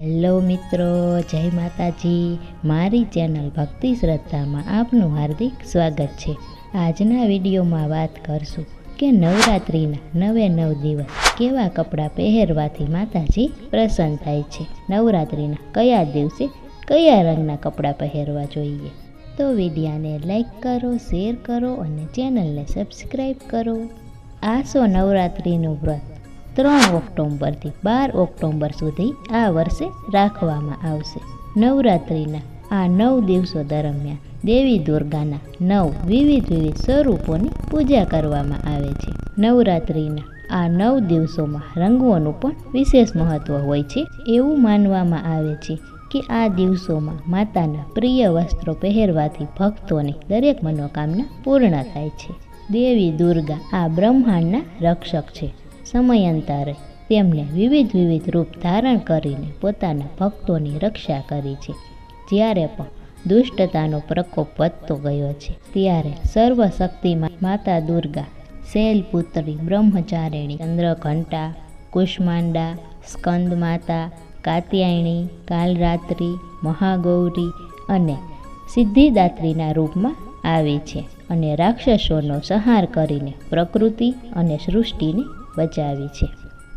Hello મિત્રો, જય માતાજી. મારી ચેનલ ભક્તિ શ્રદ્ધામાં આપનું હાર્દિક સ્વાગત છે. આજના વિડીયોમાં વાત કરશું કે નવરાત્રિના 9 દિવસ કેવા કપડાં પહેરવાથી માતાજી પ્રસન્ન થાય છે. નવરાત્રિના કયા દિવસે કયા રંગના કપડાં પહેરવા જોઈએ. તો વિડીયોને લાઈક કરો, શેર કરો અને ચેનલને સબસ્ક્રાઈબ કરો. આસો નવરાત્રિનું વ્રત 3 ઓક્ટોબરથી 12 ઓક્ટોબર સુધી આ વર્ષે રાખવામાં આવશે. નવરાત્રિના આ 9 દિવસો દરમિયાન દેવી દુર્ગાના 9 વિવિધ સ્વરૂપોની પૂજા કરવામાં આવે છે. નવરાત્રિના આ 9 દિવસોમાં રંગોનું પણ વિશેષ મહત્ત્વ હોય છે. એવું માનવામાં આવે છે કે આ દિવસોમાં માતાના પ્રિય વસ્ત્રો પહેરવાથી ભક્તોની દરેક મનોકામના પૂર્ણ થાય છે. દેવી દુર્ગા આ બ્રહ્માંડના રક્ષક છે. સમયાંતરે તેમને વિવિધ રૂપ ધારણ કરીને પોતાના ભક્તોની રક્ષા કરી છે. જ્યારે પણ દુષ્ટતાનો પ્રકોપ વધતો ગયો છે ત્યારે સર્વશક્તિમાં માતા દુર્ગા, શૈલપુત્રી, બ્રહ્મચારિણી, ચંદ્રઘંટા, કુષ્માંડા, સ્કંદ માતા, કાત્યાયણી, કાલરાત્રિ, મહાગૌરી અને સિદ્ધિદાત્રીના રૂપમાં આવે છે અને રાક્ષસોનો સંહાર કરીને પ્રકૃતિ અને સૃષ્ટિને બચાવી છે.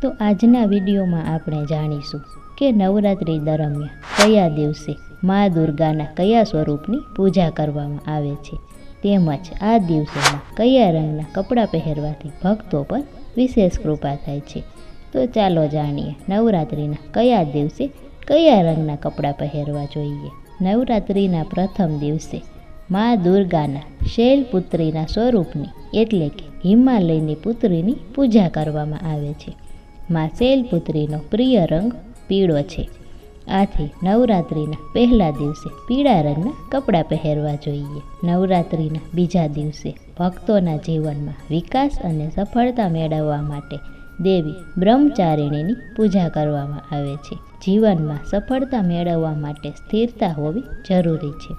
તો આજના વિડીયોમાં આપણે જાણીશું કે નવરાત્રિ દરમિયાન કયા દિવસે મા દુર્ગાના કયા સ્વરૂપની પૂજા કરવામાં આવે છે, તેમજ આ દિવસોમાં કયા રંગના કપડાં પહેરવાથી ભક્તો પર વિશેષ કૃપા થાય છે. તો ચાલો જાણીએ નવરાત્રિના કયા દિવસે કયા રંગના કપડાં પહેરવા જોઈએ. નવરાત્રિના પ્રથમ દિવસે મા દુર્ગાના શૈલપુત્રીના સ્વરૂપની એટલે કે હિમાલયની પુત્રીની પૂજા કરવામાં આવે છે. મા શૈલપુત્રીનો પ્રિય રંગ પીળો છે. આથી નવરાત્રિના પહેલા દિવસે પીળા રંગના કપડાં પહેરવા જોઈએ. નવરાત્રિના બીજા દિવસે ભક્તોના જીવનમાં વિકાસ અને સફળતા મેળવવા માટે દેવી બ્રહ્મચારિણીની પૂજા કરવામાં આવે છે. જીવનમાં સફળતા મેળવવા માટે સ્થિરતા હોવી જરૂરી છે.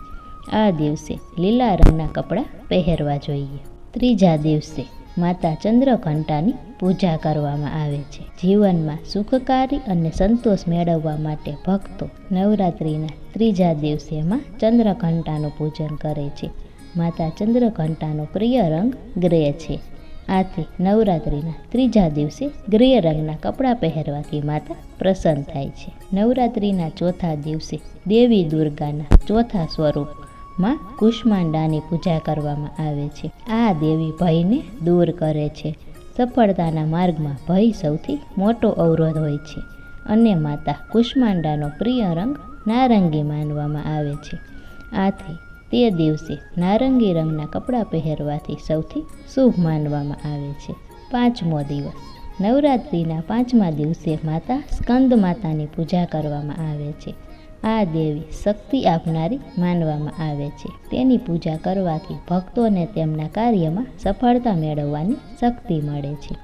આ દિવસે લીલા રંગના કપડાં પહેરવા જોઈએ. ત્રીજા દિવસે માતા ચંદ્રઘંટાની પૂજા કરવામાં આવે છે. જીવનમાં સુખકારી અને સંતોષ મેળવવા માટે ભક્તો નવરાત્રિના ત્રીજા દિવસે માં ચંદ્રઘંટાનું પૂજન કરે છે. માતા ચંદ્રઘંટાનો પ્રિય રંગ ગ્રે છે. આથી નવરાત્રિના ત્રીજા દિવસે ગ્રે રંગના કપડાં પહેરવાથી માતા પ્રસન્ન થાય છે. નવરાત્રિના ચોથા દિવસે દેવી દુર્ગાના ચોથા સ્વરૂપ માં કુષ્માંડાની પૂજા કરવામાં આવે છે. આ દેવી ભયને દૂર કરે છે. સફળતાના માર્ગમાં ભય સૌથી મોટો અવરોધ હોય છે અને માતા કુષ્માંડાનો પ્રિય રંગ નારંગી માનવામાં આવે છે. આથી તે દિવસે નારંગી રંગના કપડાં પહેરવાથી સૌથી શુભ માનવામાં આવે છે. પાંચમો દિવસ નવરાત્રિના પાંચમા દિવસે માતા સ્કંદ માતાની પૂજા કરવામાં આવે છે. આ દેવી શક્તિ આપનારી માનવામાં આવે છે. તેની પૂજા કરવાથી ભક્તોને તેમના કાર્યમાં સફળતા મેળવવાની શક્તિ મળે છે.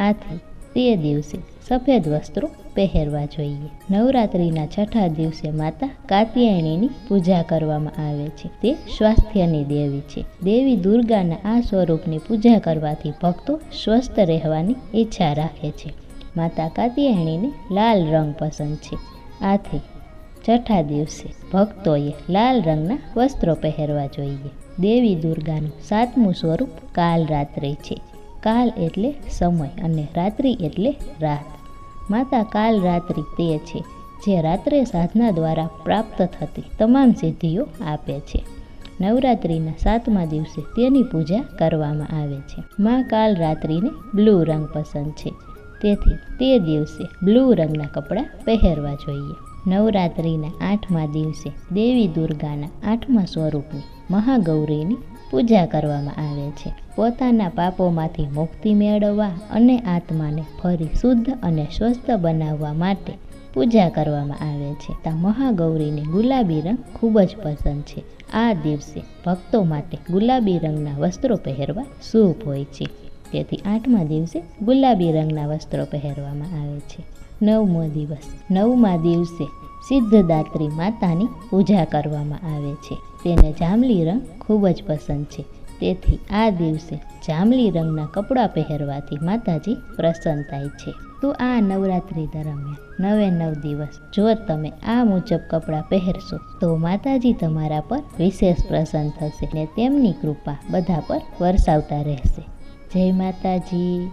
આથી તે દિવસે સફેદ વસ્ત્રો પહેરવા જોઈએ. નવરાત્રિના છઠ્ઠા દિવસે માતા કાત્યાયણીની પૂજા કરવામાં આવે છે. તે સ્વાસ્થ્યની દેવી છે. દેવી દુર્ગાના આ સ્વરૂપની પૂજા કરવાથી ભક્તો સ્વસ્થ રહેવાની ઈચ્છા રાખે છે. માતા કાત્યાયણીને લાલ રંગ પસંદ છે. આથી છઠ્ઠા દિવસે ભક્તોએ લાલ રંગના વસ્ત્રો પહેરવા જોઈએ. દેવી દુર્ગાનું સાતમું સ્વરૂપ કાલરાત્રિ છે. કાલ એટલે સમય અને રાત્રિ એટલે રાત. માતા કાલરાત્રિ તે છે જે રાત્રે સાધના દ્વારા પ્રાપ્ત થતી તમામ સિદ્ધિઓ આપે છે. નવરાત્રિના સાતમા દિવસે તેની પૂજા કરવામાં આવે છે. મા કાલરાત્રિને બ્લુ રંગ પસંદ છે. તેથી તે દિવસે બ્લુ રંગના કપડાં પહેરવા જોઈએ. નવરાત્રિના આઠમા દિવસે દેવી દુર્ગાના આઠમા સ્વરૂપની મહાગૌરીની પૂજા કરવામાં આવે છે. પોતાના પાપોમાંથી મુક્તિ મેળવવા અને આત્માને ફરી શુદ્ધ અને સ્વસ્થ બનાવવા માટે પૂજા કરવામાં આવે છે. મહાગૌરીને ગુલાબી રંગ ખૂબ જ પસંદ છે. આ દિવસે ભક્તો માટે ગુલાબી રંગના વસ્ત્રો પહેરવા શુભ હોય છે. તેથી આઠમા દિવસે ગુલાબી રંગના વસ્ત્રો પહેરવામાં આવે છે. નવમા દિવસે સિદ્ધિદાત્રી માતાની પૂજા કરવામાં આવે છે. તેને જાંબલી રંગ ખૂબ જ પસંદ છે. તેથી આ દિવસે જાંબલી રંગના કપડાં પહેરવાથી માતાજી પ્રસન્ન થાય છે. તો આ નવરાત્રિ દરમિયાન 9 દિવસ જો તમે આ મુજબ કપડાં પહેરશો તો માતાજી તમારા પર વિશેષ પ્રસન્ન થશે ને તેમની કૃપા બધા પર વરસાવતા રહેશે. જય માતાજી.